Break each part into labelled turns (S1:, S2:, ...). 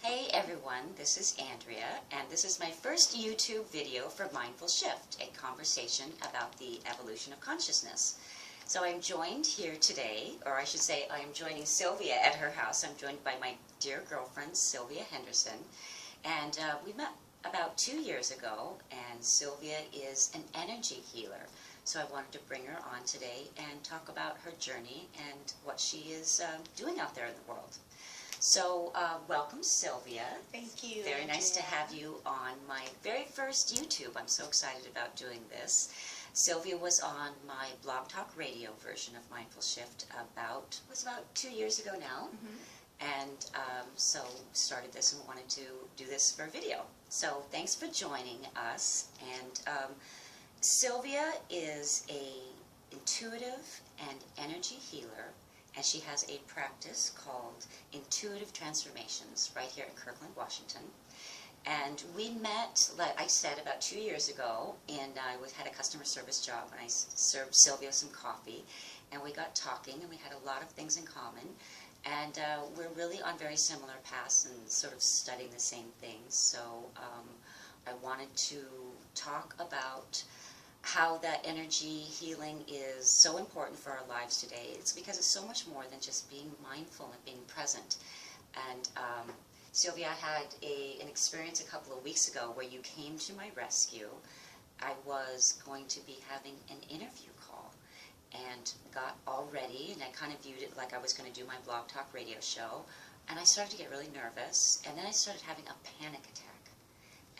S1: Hey everyone, this is Andrea, and this is my first YouTube video for Mindful Shift, a conversation about the evolution of consciousness. So I'm joined here today, or I should say I am joining Sylvia at her house. I'm joined by my dear girlfriend, Sylvia Henderson, and we met about 2 years ago, and Sylvia is an energy healer. So I wanted to bring her on today and talk about her journey and what she is doing out there in the world. So, welcome, Sylvia.
S2: Thank you.
S1: Very nice to
S2: Andrea.
S1: have you on my very first YouTube. I'm so excited about doing this. Sylvia was on my Blog Talk Radio version of Mindful Shift about 2 years ago now. And so started this and wanted to do this for a video. So thanks for joining us. And Sylvia is a intuitive and energy healer, and she has a practice called Intuitive Transformations right here in Kirkland, Washington. And we met, like I said, about 2 years ago, and I had a customer service job, and I served Sylvia some coffee, and we got talking, and we had a lot of things in common. And we're really on very similar paths and sort of studying the same things. So I wanted to talk about how that energy healing is so important for our lives today. It's because it's so much more than just being mindful and being present. And Sylvia, I had an experience a couple of weeks ago where you came to my rescue. I was going to be having an interview call and got all ready, and I kind of viewed it like I was going to do my Blog Talk Radio show, and I started to get really nervous, and then I started having a panic attack.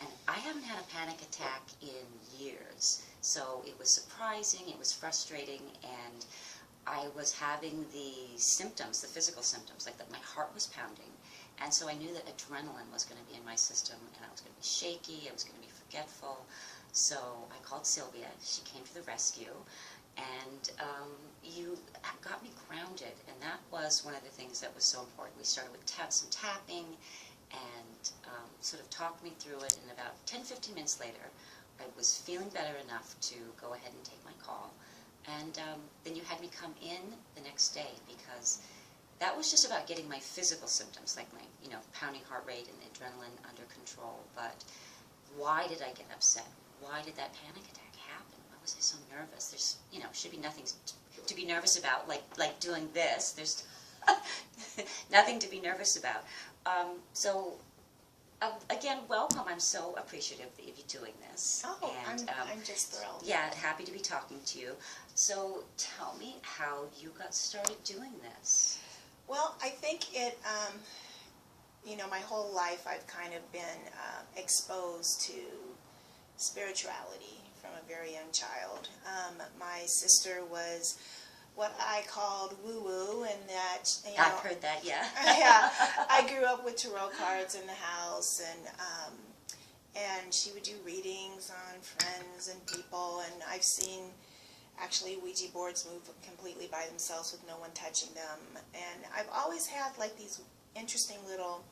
S1: And I haven't had a panic attack in years, so it was surprising, it was frustrating, and I was having the symptoms, the physical symptoms, like that my heart was pounding, and so I knew that adrenaline was going to be in my system, and I was going to be shaky, I was going to be forgetful. So I called Sylvia, she came to the rescue, and you got me grounded, and that was one of the things that was so important. We started with some tapping, and sort of talked me through it, and about 10-15 minutes later, I was feeling better enough to go ahead and take my call. And then you had me come in the next day, because that was just about getting my physical symptoms, like my pounding heart rate and adrenaline under control. But why did I get upset? Why did that panic attack happen? Why was I so nervous? There's, should be nothing to be nervous about, like doing this. There's nothing to be nervous about. So, again, welcome. I'm so appreciative of you doing this.
S2: Oh,
S1: and,
S2: I'm just thrilled.
S1: Yeah, happy to be talking to you. So, tell me how you got started doing this.
S2: Well, I think it, my whole life I've kind of been exposed to spirituality from a very young child. My sister was what I called woo-woo, and that,
S1: I've heard that, yeah.
S2: Yeah, I grew up with tarot cards in the house, and she would do readings on friends and people, and I've seen actually Ouija boards move completely by themselves with no one touching them, and I've always had like these interesting little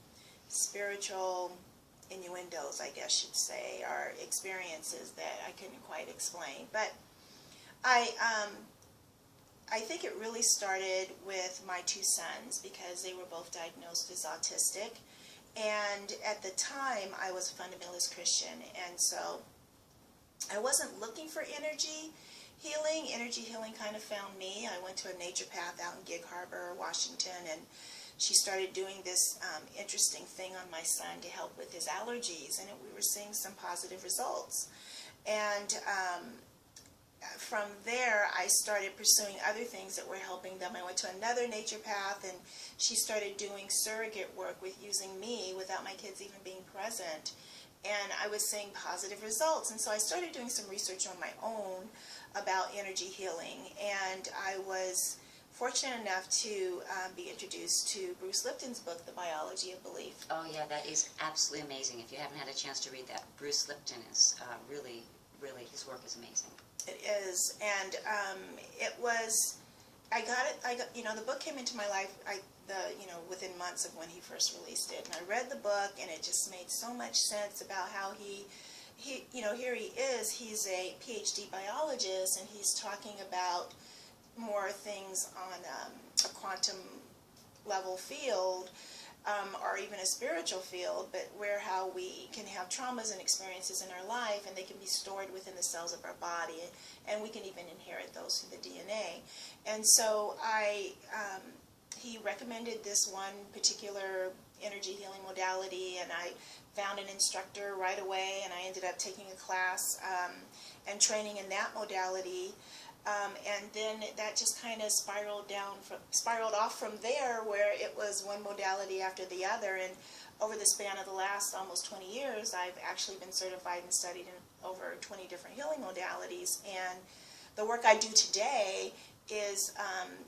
S2: spiritual innuendos, I guess you'd say, or experiences that I couldn't quite explain. But I think it really started with my two sons, because they were both diagnosed as autistic, and at the time I was a fundamentalist Christian, and so I wasn't looking for energy healing. Energy healing kind of found me. I went to a naturopath out in Gig Harbor, Washington, and she started doing this interesting thing on my son to help with his allergies, and we were seeing some positive results. And from there, I started pursuing other things that were helping them. I went to another naturopath, and she started doing surrogate work with using me without my kids even being present. And I was seeing positive results. And so I started doing some research on my own about energy healing. And I was fortunate enough to be introduced to Bruce Lipton's book, The Biology of Belief.
S1: Oh yeah, that is absolutely amazing. If you haven't had a chance to read that, Bruce Lipton is really, his work is amazing.
S2: It is, and it was, I got, the book came into my life, within months of when he first released it, and I read the book, and it just made so much sense about how he, here he is, he's a PhD biologist, and he's talking about more things on a quantum level field, or even a spiritual field, but where how we can have traumas and experiences in our life, and they can be stored within the cells of our body, and we can even inherit those through the DNA. And so he recommended this one particular energy healing modality, and I found an instructor right away, and I ended up taking a class and training in that modality. And then that just kind of spiraled off from there, where it was one modality after the other. And over the span of the last almost 20 years, I've actually been certified and studied in over 20 different healing modalities. And the work I do today is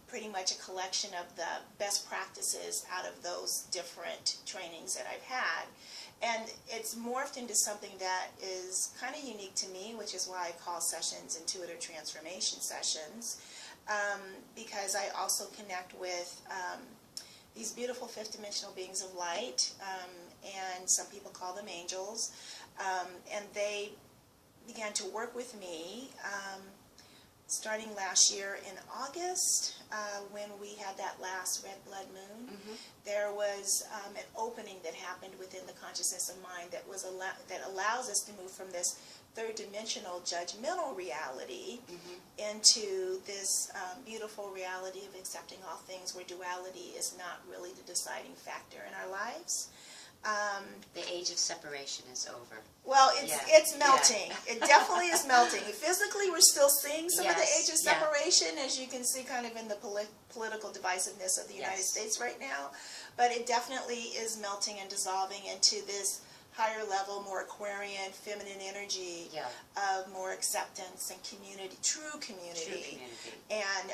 S2: pretty much a collection of the best practices out of those different trainings that I've had. And it's morphed into something that is kind of unique to me, which is why I call sessions intuitive transformation sessions, because I also connect with these beautiful fifth dimensional beings of light, and some people call them angels, and they began to work with me starting last year in August, when we had that last red blood moon. There was an opening that happened within the consciousness of mind that allows us to move from this third dimensional judgmental reality into this beautiful reality of accepting all things, where duality is not really the deciding factor in our lives.
S1: The age of separation is over.
S2: Well, it's melting. It definitely is melting. Physically, we're still seeing some of the age of separation, as you can see kind of in the political divisiveness of the United States right now. But it definitely is melting and dissolving into this higher level, more Aquarian, feminine energy of more acceptance and community, true community. And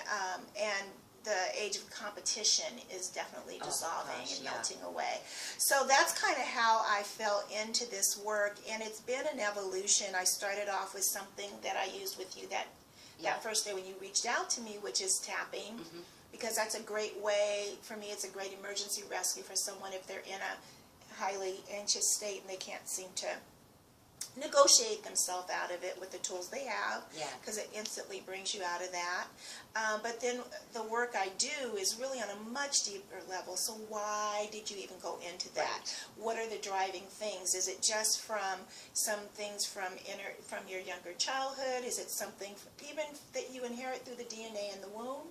S2: the age of competition is definitely dissolving and melting away. So that's kind of how I fell into this work, and it's been an evolution. I started off with something that I used with you that first day when you reached out to me, which is tapping, because that's a great way, for me, it's a great emergency rescue for someone if they're in a highly anxious state and they can't seem to negotiate themselves out of it with the tools they have, because it instantly brings you out of that. But then the work I do is really on a much deeper level. So why did you even go into that? What are the driving things? Is it just from some things from your younger childhood? Is it something even that you inherit through the DNA in the womb?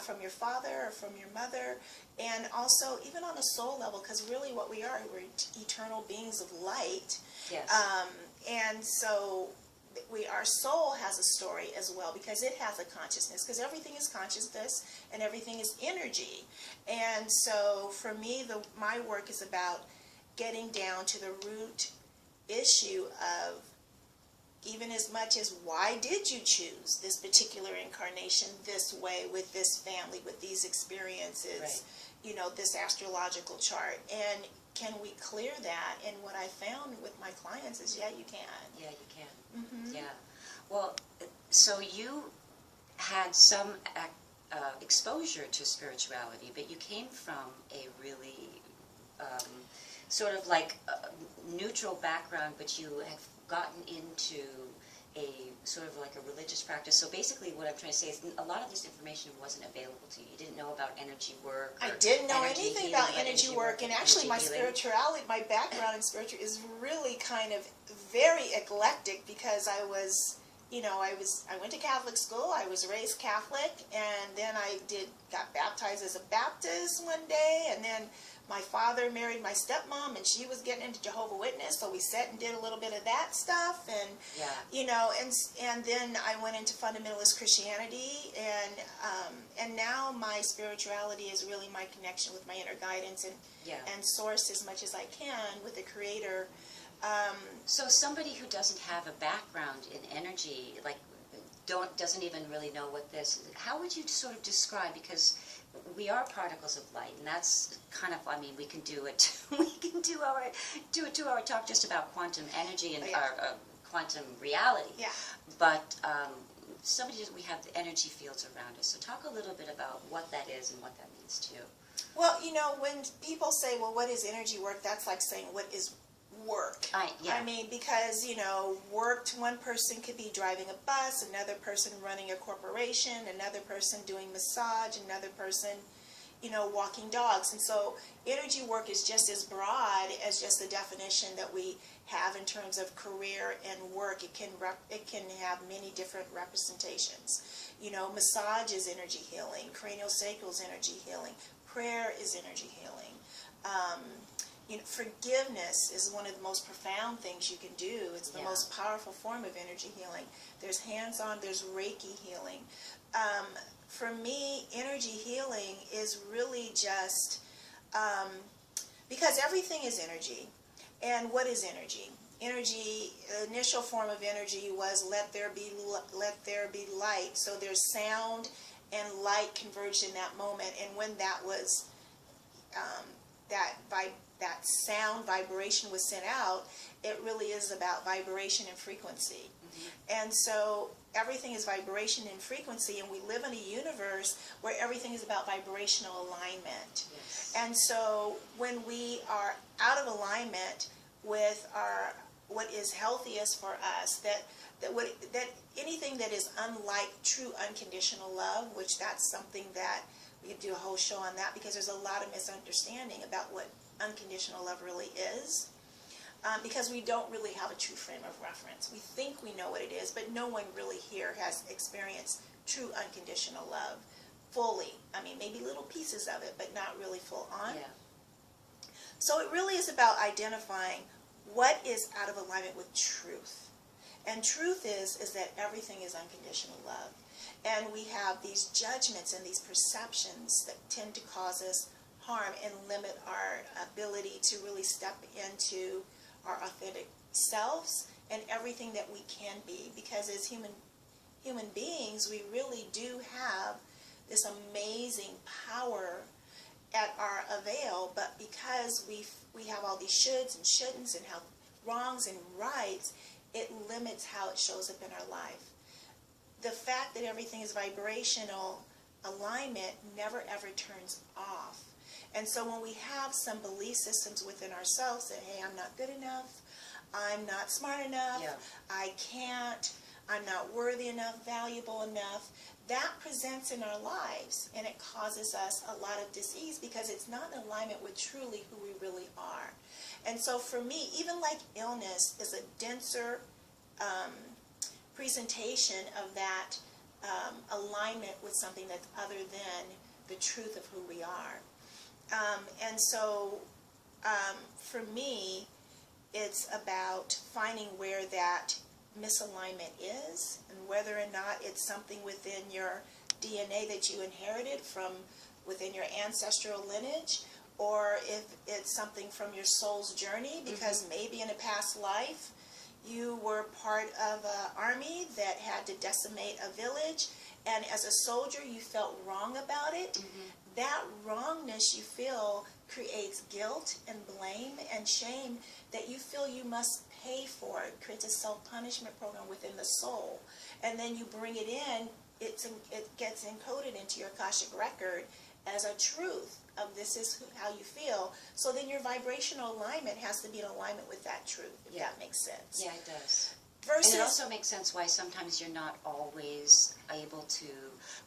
S2: From your father or from your mother, and also even on a soul level, because really what we are, we're eternal beings of light. And so our soul has a story as well, because it has a consciousness, because everything is consciousness and everything is energy. And so for me, my work is about getting down to the root issue of, even as much as, why did you choose this particular incarnation this way, with this family, with these experiences, you know, this astrological chart, and can we clear that? And what I found with my clients is, you can.
S1: Yeah, you can. Well, so you had some exposure to spirituality, but you came from a really sort of like neutral background, but you had gotten into a sort of like a religious practice. So basically what I'm trying to say is, a lot of this information wasn't available to you. You didn't know about energy work.
S2: I didn't know anything about energy work, and actually my spirituality, my background in spirituality is really kind of very eclectic, because I was, you know, I went to Catholic school, I was raised Catholic, and then I got baptized as a Baptist one day, and then my father married my stepmom, and she was getting into Jehovah's Witness, so we sat and did a little bit of that stuff, and you know, and then I went into fundamentalist Christianity, and now my spirituality is really my connection with my inner guidance and source as much as I can with the Creator.
S1: So somebody who doesn't have a background in energy, like doesn't even really know what this, how would you sort of describe, because we are particles of light, and that's kind of, I mean, we can do it. We can do a 2-hour talk just about quantum energy and our quantum reality. But we have the energy fields around us. So talk a little bit about what that is and what that means to you.
S2: Well, you know, when people say, well, what is energy work? That's like saying, what is work? I mean, because, you know, one person could be driving a bus, another person running a corporation, another person doing massage, another person, walking dogs. And so energy work is just as broad as just the definition that we have in terms of career and work. It can have many different representations. Massage is energy healing, craniosacral is energy healing, prayer is energy healing. Forgiveness is one of the most profound things you can do. It's the most powerful form of energy healing. There's hands-on, there's Reiki healing. For me, energy healing is really just, because everything is energy. And what is energy? Energy, the initial form of energy was let there be light. So there's sound and light converged in that moment. And when that was, that sound vibration was sent out, it really is about vibration and frequency. And so everything is vibration and frequency, and we live in a universe where everything is about vibrational alignment.
S1: Yes.
S2: And so when we are out of alignment with what is healthiest for us, that anything that is unlike true unconditional love, which that's something that we could do a whole show on that, because there's a lot of misunderstanding about what unconditional love really is. Because we don't really have a true frame of reference. We think we know what it is, but no one really here has experienced true unconditional love fully. I mean, maybe little pieces of it, but not really full on.
S1: Yeah.
S2: So it really is about identifying what is out of alignment with truth. And truth is that everything is unconditional love. And we have these judgments and these perceptions that tend to cause us harm and limit our ability to really step into our authentic selves and everything that we can be, because as human beings we really do have this amazing power at our avail, but because we have all these shoulds and shouldn'ts and have wrongs and rights, it limits how it shows up in our life. The fact that everything is vibrational alignment never ever turns off. And so when we have some belief systems within ourselves that, hey, I'm not good enough, I'm not smart enough, I can't, I'm not worthy enough, valuable enough, that presents in our lives, and it causes us a lot of dis-ease because it's not in alignment with truly who we really are. And so for me, even like illness is a denser presentation of that alignment with something that's other than the truth of who we are. And so for me, it's about finding where that misalignment is and whether or not it's something within your DNA that you inherited from within your ancestral lineage, or if it's something from your soul's journey, because maybe in a past life you were part of an army that had to decimate a village, and as a soldier you felt wrong about it. That wrongness you feel creates guilt and blame and shame that you feel you must pay for. It creates a self-punishment program within the soul. And then you bring it in, it gets encoded into your Akashic record as a truth of this is how you feel. So then your vibrational alignment has to be in alignment with that truth, if that makes sense.
S1: Yeah, it does.
S2: Versus,
S1: and it also makes sense why sometimes you're not always able to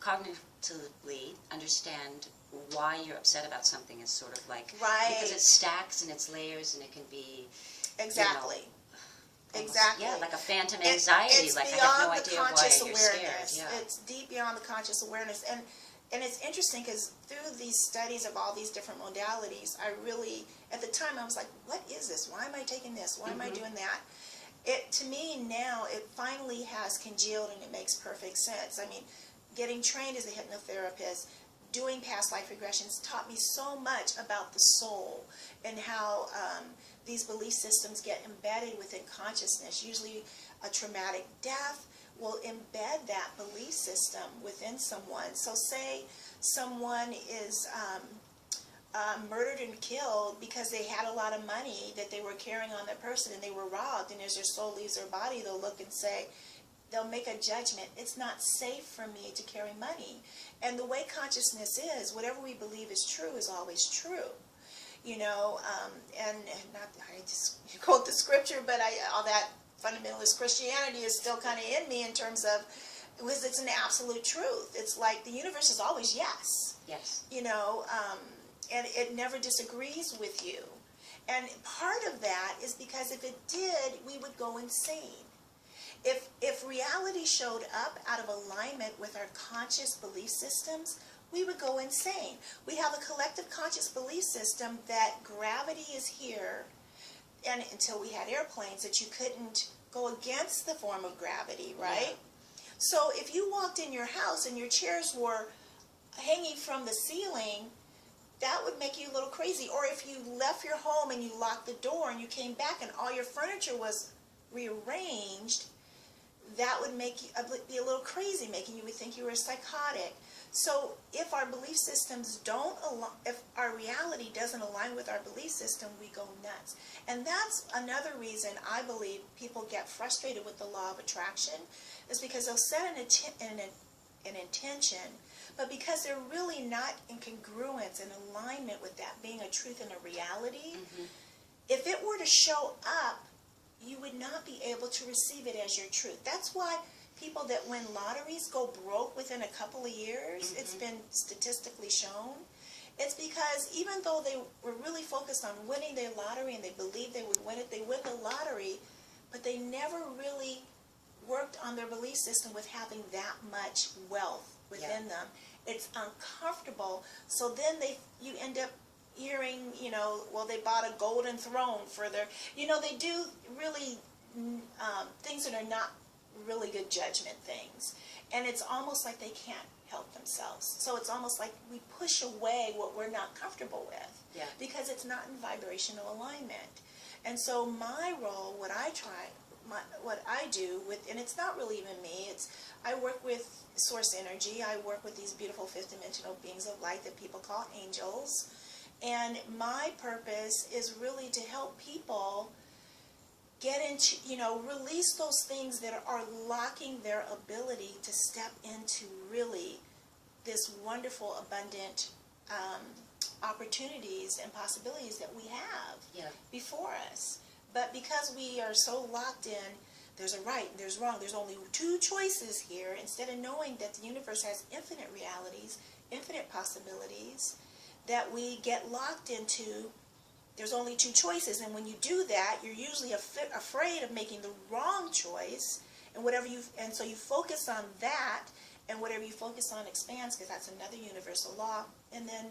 S1: cognitively understand why you're upset about something. Is sort of like, because it stacks and it's layers, and it can be
S2: exactly.
S1: Exactly. Yeah, like a phantom anxiety.
S2: It's
S1: like I
S2: beyond
S1: have no
S2: the
S1: idea
S2: conscious
S1: why you're
S2: awareness.
S1: scared. Yeah.
S2: It's deep beyond the conscious awareness. And it's interesting because through these studies of all these different modalities, I really, at the time, I was like, what is this? Why am I taking this? Why am I doing that? To me now, it finally has congealed and it makes perfect sense. I mean, getting trained as a hypnotherapist, doing past life regressions taught me so much about the soul and how these belief systems get embedded within consciousness. Usually a traumatic death will embed that belief system within someone. So say someone is murdered and killed because they had a lot of money that they were carrying on their person and they were robbed, and as their soul leaves their body, they'll look and say, they'll make a judgment, it's not safe for me to carry money. And the way consciousness is, whatever we believe is true is always true. You know, and not, I just quote the scripture, but all that fundamentalist Christianity is still kind of in me in terms of because it's an absolute truth. It's like the universe is always yes.
S1: Yes.
S2: You know, and it never disagrees with you. And part of that is because if it did, we would go insane. If reality showed up out of alignment with our conscious belief systems, we would go insane. We have a collective conscious belief system that gravity is here, and until we had airplanes, that you couldn't go against the form of gravity, right? Yeah. So if you walked in your house and your chairs were hanging from the ceiling, that would make you a little crazy. Or if you left your home and you locked the door and you came back and all your furniture was rearranged, that would make you be a little crazy, making you would think you were psychotic. So if our belief systems don't align, if our reality doesn't align with our belief system, we go nuts. And that's another reason I believe people get frustrated with the law of attraction, is because they'll set an intention, but because they're really not in congruence and alignment with that being a truth and a reality, if it were to show up, you would not be able to receive it as your truth. That's why people that win lotteries go broke within a couple of years. It's been statistically shown. It's because even though they were really focused on winning their lottery and they believed they would win it, they win the lottery, but they never really worked on their belief system with having that much wealth within them. It's uncomfortable. So then you end up hearing, you know, well, they bought a golden throne for their, you know, they do really things that are not really good judgment things. And it's almost like they can't help themselves. So it's almost like we push away what we're not comfortable with because it's not in vibrational alignment. And so my role, what I do with, and it's not really even me, I work with source energy. I work with these beautiful fifth dimensional beings of light that people call angels. And my purpose is really to help people get into, you know, release those things that are blocking their ability to step into really this wonderful, abundant opportunities and possibilities that we have before us. But because we are so locked in, there's a right and there's wrong, there's only two choices here, instead of knowing that the universe has infinite realities, infinite possibilities, that we get locked into, there's only two choices, and when you do that, you're usually afraid of making the wrong choice, and so you focus on that, and whatever you focus on expands, because that's another universal law, and then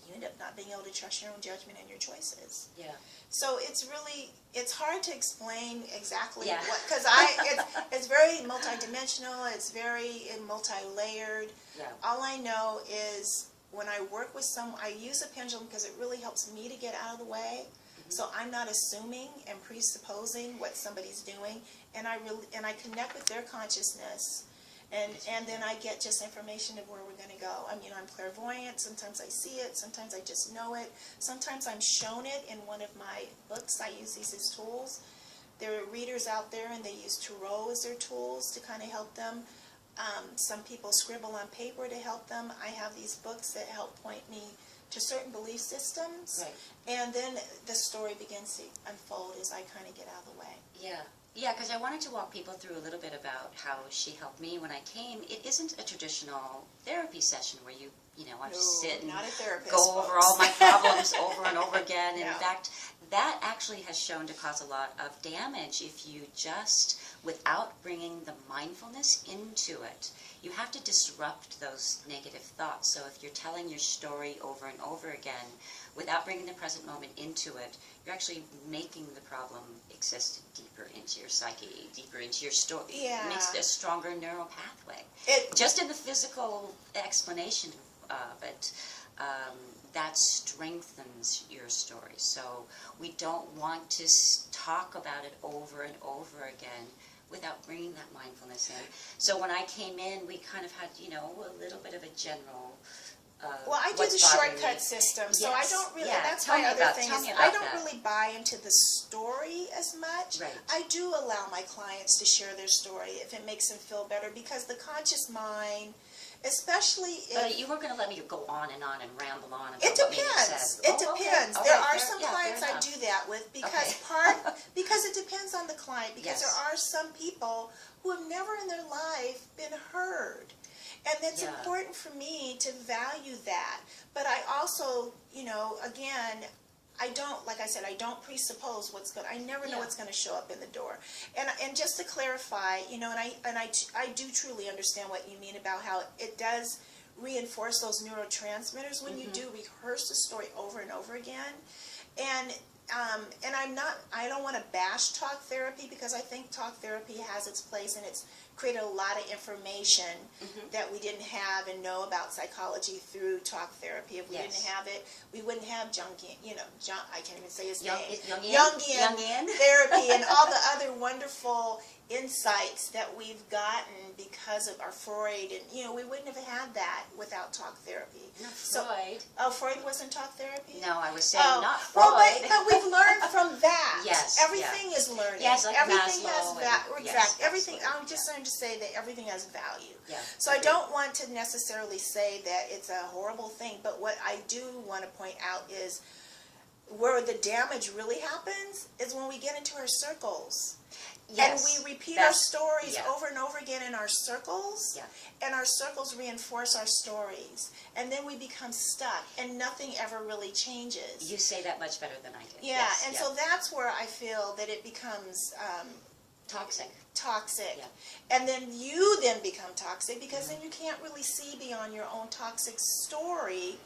S2: you end up not being able to trust your own judgment and your choices. Yeah. So it's hard to explain exactly what, because it's very multidimensional, it's very multi-layered. Yeah. All I know is when I work with I use a pendulum because it really helps me to get out of the way. So I'm not assuming and presupposing what somebody's doing, and I connect with their consciousness. And then I get just information of where we're going to go. I mean, I'm clairvoyant. Sometimes I see it. Sometimes I just know it. Sometimes I'm shown it in one of my books. I use these as tools. There are readers out there, and they use tarot as their tools to kind of help them. Some people scribble on paper to help them. I have these books that help point me to certain belief systems. Right. And then the story begins to unfold as I kind of get out of the way. Yeah. Yeah, because I wanted to walk people through a little bit about how she helped me when I came. It isn't a traditional therapy session where you I sit and go over all my problems over and over again. In fact, that actually has shown to cause a lot of damage if you just, without bringing the mindfulness into it. You have to disrupt those negative thoughts. So if you're telling your story over and over again, without bringing the present moment into it, you're actually making the problem exist deeper into your psyche, deeper into your story. Yeah. It makes it a stronger neural pathway. Just in the physical explanation of it, that strengthens your story. So we don't want to talk about it over and over again without bringing that mindfulness in. So when I came in, we kind of had, a little bit of a general well, I do the shortcut system, so I don't really, that's my other thing, is I don't really buy into the story as much. Right. I do allow my clients to share their story if it makes them feel better, because the conscious mind, especially if... But you weren't going to let me go on and ramble on about what Mimi said. It depends. Okay. There are some clients I do that with, because because it depends on on the client, because
S1: Yes.
S2: there are some people who have never in their life been heard. And it's
S1: Yeah.
S2: important for me to value that. But I also, you know, again, I don't, like I said, I don't presuppose what's going. I never know
S1: Yeah.
S2: what's going to show up in the door. And just to clarify, you know, and I do truly understand what you mean about how it does reinforce those neurotransmitters when you do rehearse the story over and over again. And I don't want to bash talk therapy, because I think talk therapy has its place, and it's created a lot of information that we didn't have and know about psychology through talk therapy. If we
S1: Yes.
S2: didn't have it, we wouldn't have Jungian, you know, I can't even say his
S1: Jungian?
S2: name.
S1: Jungian?
S2: Therapy and all the other wonderful insights that we've gotten because of our Freud, and you know, we wouldn't have had that without talk therapy.
S1: Not
S2: So-
S1: Freud.
S2: Oh, Freud wasn't talk therapy?
S1: No, I was saying not Freud.
S2: Well, but we've learned from that.
S1: Yes,
S2: Everything is learning.
S1: Yes, like
S2: everything
S1: Maslow
S2: has
S1: and-
S2: exactly.
S1: yes,
S2: Everything.
S1: absolutely,
S2: I'm just trying to say that everything has value.
S1: Yeah,
S2: So I
S1: agreed.
S2: don't want to necessarily say that it's a horrible thing, but what I do want to point out is where the damage really happens is when we get into our circles.
S1: Yes,
S2: And we repeat our
S1: that's-
S2: stories
S1: yeah.
S2: over and over again in our circles,
S1: Yeah.
S2: and our circles reinforce our stories. And then we become stuck, and nothing ever really changes.
S1: You say that much better than I did.
S2: Yeah,
S1: Yes,
S2: and
S1: yeah.
S2: so that's where I feel that it becomes
S1: Toxic.
S2: toxic.
S1: Yeah.
S2: And then you then become toxic, because then you can't really see beyond your own toxic story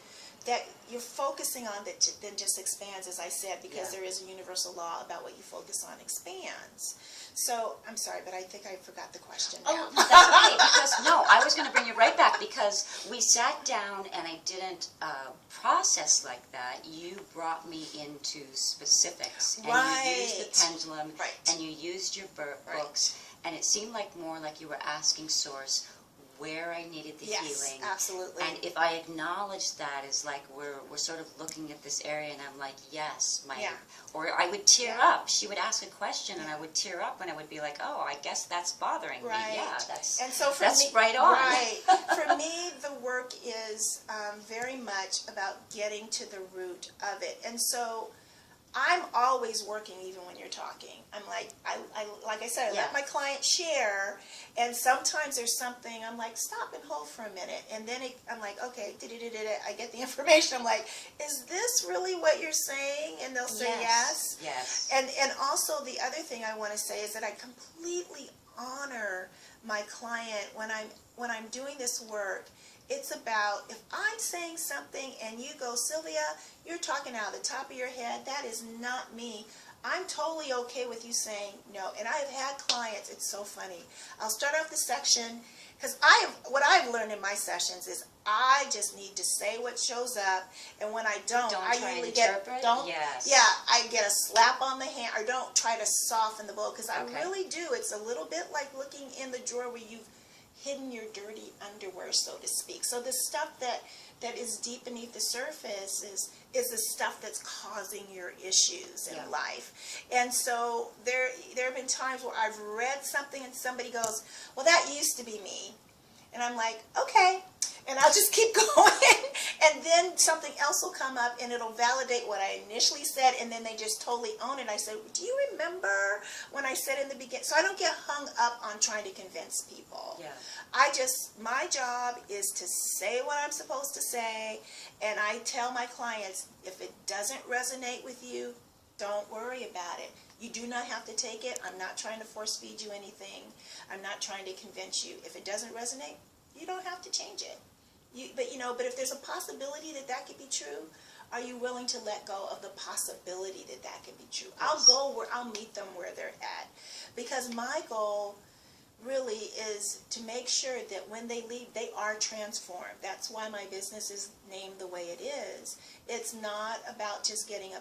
S2: that you're focusing on, that then just expands, as I said, because
S1: Yeah.
S2: there is a universal law about what you focus on expands. So, I'm sorry, but I think I forgot the question now.
S1: Oh, that's okay, because, no, I was going to bring you right back, because we sat down and I didn't process like that. You brought me into specifics, and you used
S2: Right.
S1: the pendulum,
S2: Right.
S1: and you used your books, and it seemed like more like you were asking Source where I needed the
S2: Yes,
S1: healing.
S2: absolutely.
S1: And if I acknowledge that as like we're sort of looking at this area, and I'm like, yes,
S2: Yeah.
S1: or I would tear
S2: Yeah.
S1: up. She would ask a question, and I would tear up, and I would be like, oh, I guess that's bothering
S2: Right.
S1: me. Yeah, that's
S2: And so for
S1: that's
S2: me,
S1: right on.
S2: Right. For me, the work is very much about getting to the root of it. And so I'm always working, even when you're talking. I'm like, like I said, I
S1: Yeah.
S2: let my client share, and sometimes there's something, I'm like, stop and hold for a minute. And then I'm like, okay, I get the information. I'm like, is this really what you're saying? And they'll say yes.
S1: Yes.
S2: And also the other thing I want to say is that I completely honor my client when I'm doing this work. It's about, if I'm saying something and you go, Sylvia, you're talking out of the top of your head, that is not me. I'm totally okay with you saying no. And I have had clients, it's so funny. I'll start off the section, because what I've learned in my sessions is I just need to say what shows up, and when I don't
S1: Don't
S2: I
S1: try and
S2: usually
S1: interpret? Yes.
S2: yeah, I get a slap on the hand, or don't try to soften the blow, because I
S1: Okay.
S2: really do. It's a little bit like looking in the drawer where you've hidden your dirty underwear, so to speak. So the stuff that is deep beneath the surface is the stuff that's causing your issues in
S1: Yeah.
S2: life. And so there have been times where I've read something and somebody goes, well, that used to be me. And I'm like, okay. And I'll just keep going. And then something else will come up and it'll validate what I initially said, and then they just totally own it. I say, do you remember when I said in the beginning? So I don't get hung up on trying to convince people.
S1: Yeah.
S2: My job is to say what I'm supposed to say, and I tell my clients, if it doesn't resonate with you, don't worry about it. You do not have to take it. I'm not trying to force feed you anything. I'm not trying to convince you. If it doesn't resonate, you don't have to change it. But if there's a possibility that could be true, are you willing to let go of the possibility that could be true?
S1: Yes.
S2: I'll meet them where they're at, because my goal really is to make sure that when they leave, they are transformed. That's why my business is named the way it is. It's not about just getting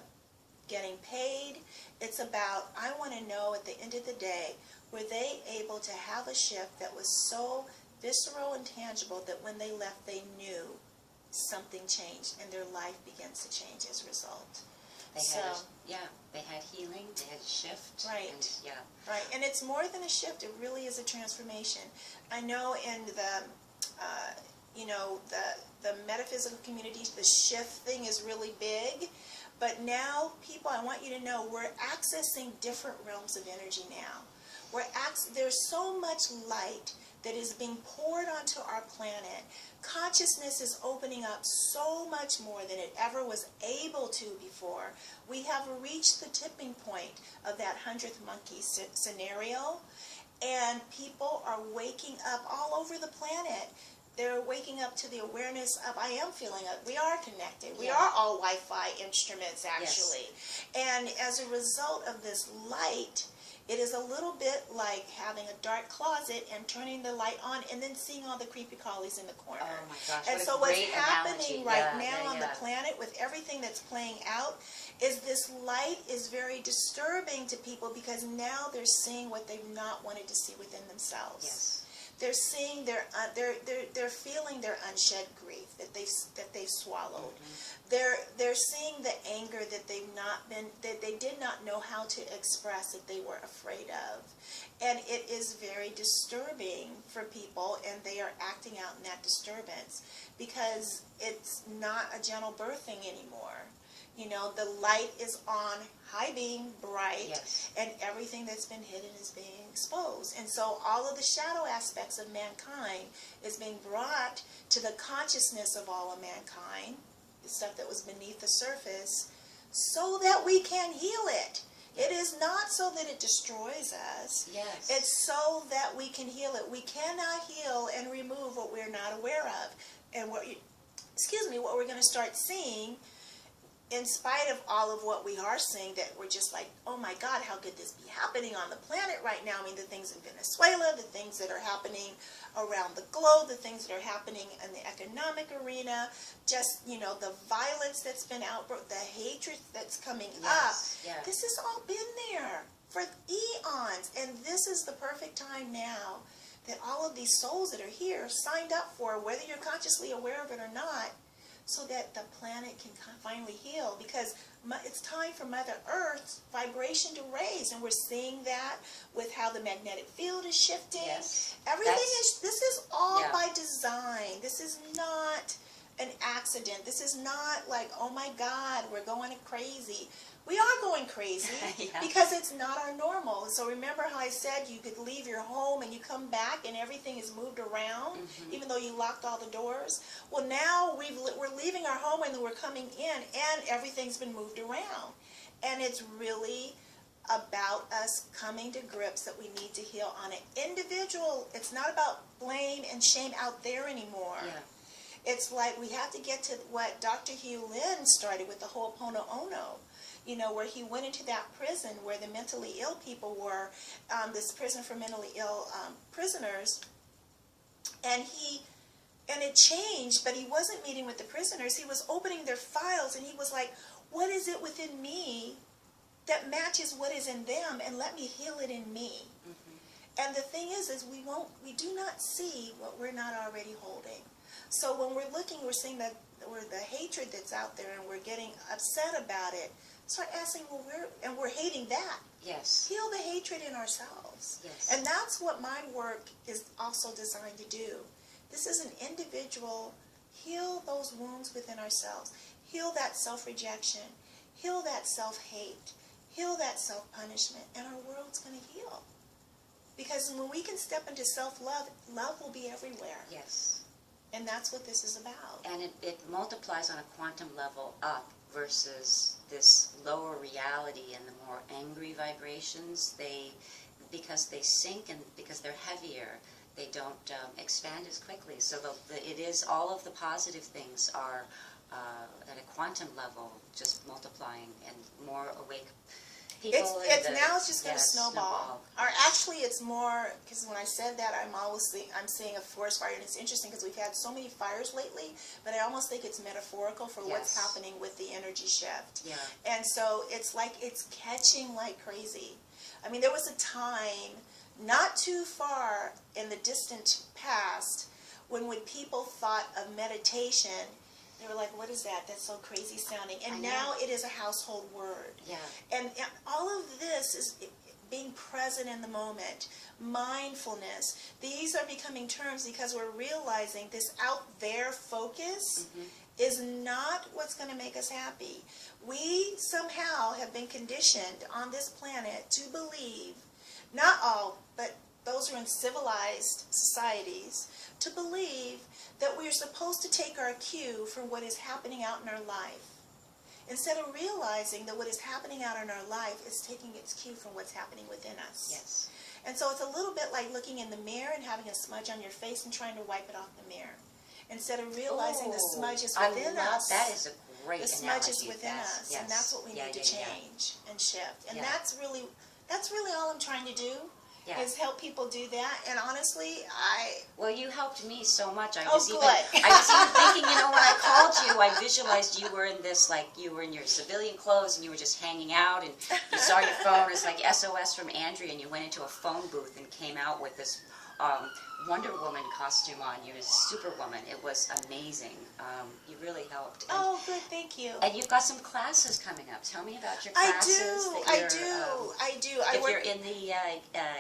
S2: paid. It's about, I want to know at the end of the day, were they able to have a shift that was so visceral and tangible that when they left, they knew something changed, and their life begins to change as a result.
S1: They had healing, they had a shift.
S2: Right.
S1: And, yeah.
S2: Right, and it's more than a shift. It really is a transformation. I know in the metaphysical community, the shift thing is really big, But now, people, I want you to know, we're accessing different realms of energy now. There's so much light that is being poured onto our planet. Consciousness is opening up so much more than it ever was able to before. We have reached the tipping point of that 100th monkey scenario, and people are waking up all over the planet. They're waking up to the awareness of, I am feeling it. We are connected. We are all Wi-Fi instruments, actually. And as a result of this light, it is a little bit like having a dark closet and turning the light on and then seeing all the creepy crawlies in the corner.
S1: Oh my gosh,
S2: and
S1: what
S2: so
S1: a
S2: what's
S1: great
S2: happening
S1: analogy.
S2: right now on the planet with everything that's playing out is this light is very disturbing to people because now they're seeing what they've not wanted to see within themselves.
S1: Yes.
S2: They're seeing they're feeling their unshed grief that they've swallowed. They're seeing the anger that they did not know how to express, that they were afraid of. And it is very disturbing for people, and they are acting out in that disturbance because it's not a gentle birthing anymore. You know, the light is on, high beam, bright, and everything that's been hidden is being exposed. And so all of the shadow aspects of mankind is being brought to the consciousness of all of mankind, the stuff that was beneath the surface, so that we can heal it. It is not so that it destroys us.
S1: Yes.
S2: It's so that we can heal it. We cannot heal and remove what we're not aware of. And what we're going to start seeing, in spite of all of what we are seeing, that we're just like, oh my God, how could this be happening on the planet right now? I mean, the things in Venezuela, the things that are happening around the globe, the things that are happening in the economic arena, just, you know, the violence that's been outbroken, the hatred that's coming up. This has all been there for eons, and this is the perfect time now that all of these souls that are here signed up for, whether you're consciously aware of it or not, so that the planet can finally heal, because it's time for Mother Earth's vibration to raise, and we're seeing that with how the magnetic field is shifting. This is all by design. This is not an accident. This is not like, oh my God, we're going crazy. We are going crazy because it's not our normal. So remember how I said you could leave your home and you come back and everything is moved around, even though you locked all the doors? Well, now we're leaving our home and then we're coming in and everything's been moved around. And it's really about us coming to grips that we need to heal on an individual. It's not about blame and shame out there anymore. It's like we have to get to what Dr. Hugh Lin started with the Ho'oponopono. You know, where he went into that prison where the mentally ill people were, this prison for mentally ill prisoners, and it changed, but he wasn't meeting with the prisoners. He was opening their files, and he was like, what is it within me that matches what is in them, and let me heal it in me? And the thing is we do not see what we're not already holding. So when we're looking, we're seeing the hatred that's out there, and we're getting upset about it. Start asking, well, we're hating that. Heal the hatred in ourselves. And that's what my work is also designed to do. This is an individual, heal those wounds within ourselves. Heal that self-rejection. Heal that self-hate. Heal that self-punishment. And our world's going to heal. Because when we can step into self-love, love will be everywhere. And that's what this is about.
S1: And it multiplies on a quantum level up versus this lower reality and the more angry vibrations. Because they sink and because they're heavier, they don't expand as quickly. So it is all of the positive things are at a quantum level just multiplying, and more awake people.
S2: It's just going to snowball. Or actually, it's more, because when I said that, I'm seeing a forest fire, and it's interesting because we've had so many fires lately, but I almost think it's metaphorical for what's happening with the energy shift. And so it's like it's catching like crazy. I mean, there was a time not too far in the distant past when people thought of meditation, they were like, what is that? That's so crazy sounding. And now it is a household word. And all of this is being present in the moment, mindfulness. These are becoming terms because we're realizing this out there focus is not what's going to make us happy. We somehow have been conditioned on this planet to believe, not all, but those who are in civilized societies, to believe that we are supposed to take our cue from what is happening out in our life, instead of realizing that what is happening out in our life is taking its cue from what's happening within us.
S1: Yes.
S2: And so it's a little bit like looking in the mirror and having a smudge on your face and trying to wipe it off the mirror, instead of realizing the smudge is within us.
S1: That is a great
S2: The
S1: analogy.
S2: smudge is within us,
S1: Yes.
S2: and that's what we need to change and shift. And
S1: Yeah.
S2: that's really all I'm trying to do.
S1: Yeah.
S2: Is help people do that. And honestly,
S1: Well, you helped me so much. I
S2: Oh,
S1: was
S2: good.
S1: I was even thinking, when I called you, I visualized you were in this, like, you were in your civilian clothes and you were just hanging out, and you saw your phone. It's like SOS from Andrea, and you went into a phone booth and came out with this Wonder Woman costume on you, as Superwoman. It was amazing. You really helped. And,
S2: oh, good, thank you.
S1: and you've got some classes coming up. Tell me about your
S2: I
S1: classes.
S2: do. I
S1: If
S2: work.
S1: you're in the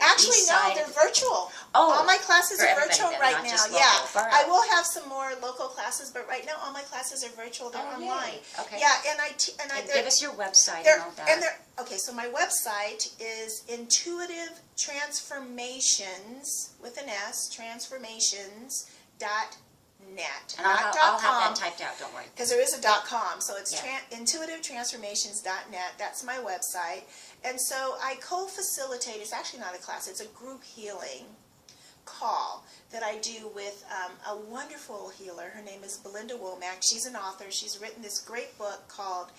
S2: Actually,
S1: east
S2: no,
S1: side
S2: they're
S1: of-
S2: virtual.
S1: Oh,
S2: all my classes
S1: for
S2: are
S1: everybody
S2: virtual
S1: then,
S2: right
S1: not
S2: now.
S1: just
S2: Yeah,
S1: local. All right.
S2: I will have some more local classes, but right now all my classes are virtual. They're
S1: Oh, yay.
S2: online.
S1: Okay.
S2: Yeah, and
S1: And give us your website
S2: they're,
S1: and all that.
S2: and they're okay. So my website is Intuitive Transformations with an S, transformations.net,
S1: And
S2: not
S1: I'll have
S2: .com.
S1: that typed out, don't worry.
S2: Because there is a .com, so it's
S1: Yeah.
S2: intuitivetransformations.net. That's my website. And so I co-facilitate, it's actually not a class, it's a group healing call that I do with a wonderful healer. Her name is Belinda Womack. She's an author. She's written this great book called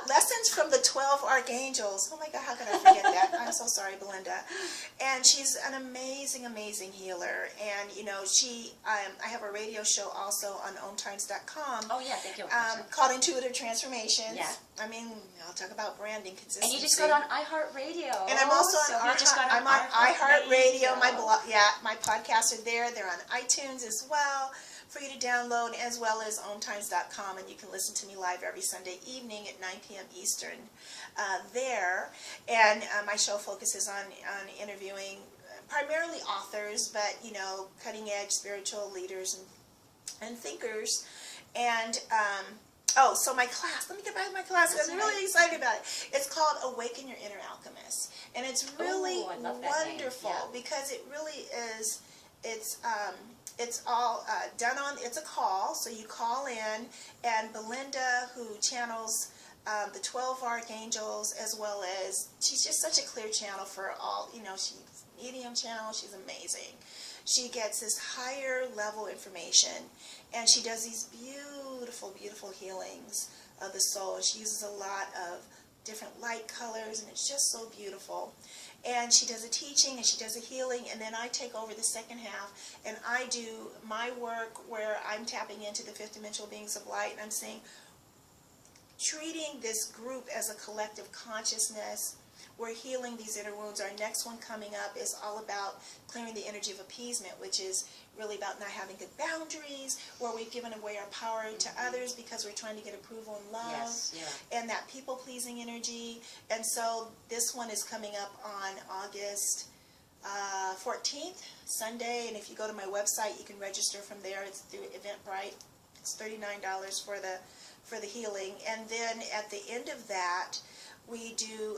S2: Lessons from the 12 Archangels. Oh my God, how could I forget that? I'm so sorry, Belinda. And she's an amazing, amazing healer. And, I have a radio show also on OwnTimes.com.
S1: Oh, yeah, thank you.
S2: Called Intuitive Transformations.
S1: Yeah.
S2: I mean, I'll talk about branding consistency.
S1: And you just got on iHeartRadio.
S2: And I'm also
S1: so
S2: on
S1: you just got
S2: I'm on
S1: iHeartRadio.
S2: iHeartRadio. My blog, my podcasts are there. They're on iTunes as well for you to download, as well as OwnTimes.com, and you can listen to me live every Sunday evening at 9 p.m. Eastern there. And my show focuses on interviewing primarily authors, but cutting edge spiritual leaders and thinkers. And so my class, let me get back to my class, because I'm really excited about it. It's called Awaken Your Inner Alchemist. And it's really
S1: I love that name.
S2: wonderful,
S1: Yeah.
S2: because it really is, it's all done on, it's a call, so you call in, and Belinda, who channels the 12 Archangels, as well as, she's just such a clear channel for all, she's medium channel, she's amazing. She gets this higher level information, and she does these beautiful, beautiful healings of the soul. She uses a lot of different light colors, and it's just so beautiful. And she does a teaching, and she does a healing, and then I take over the second half, and I do my work where I'm tapping into the fifth dimensional beings of light, and I'm saying, treating this group as a collective consciousness. We're healing these inner wounds. Our next one coming up is all about clearing the energy of appeasement, which is really about not having good boundaries, where we've given away our power to others because we're trying to get approval and love,
S1: Yes, yeah.
S2: and that people-pleasing energy. And so this one is coming up on August 14th, Sunday, and if you go to my website, you can register from there. It's through Eventbrite. It's $39 for the healing. And then at the end of that, we do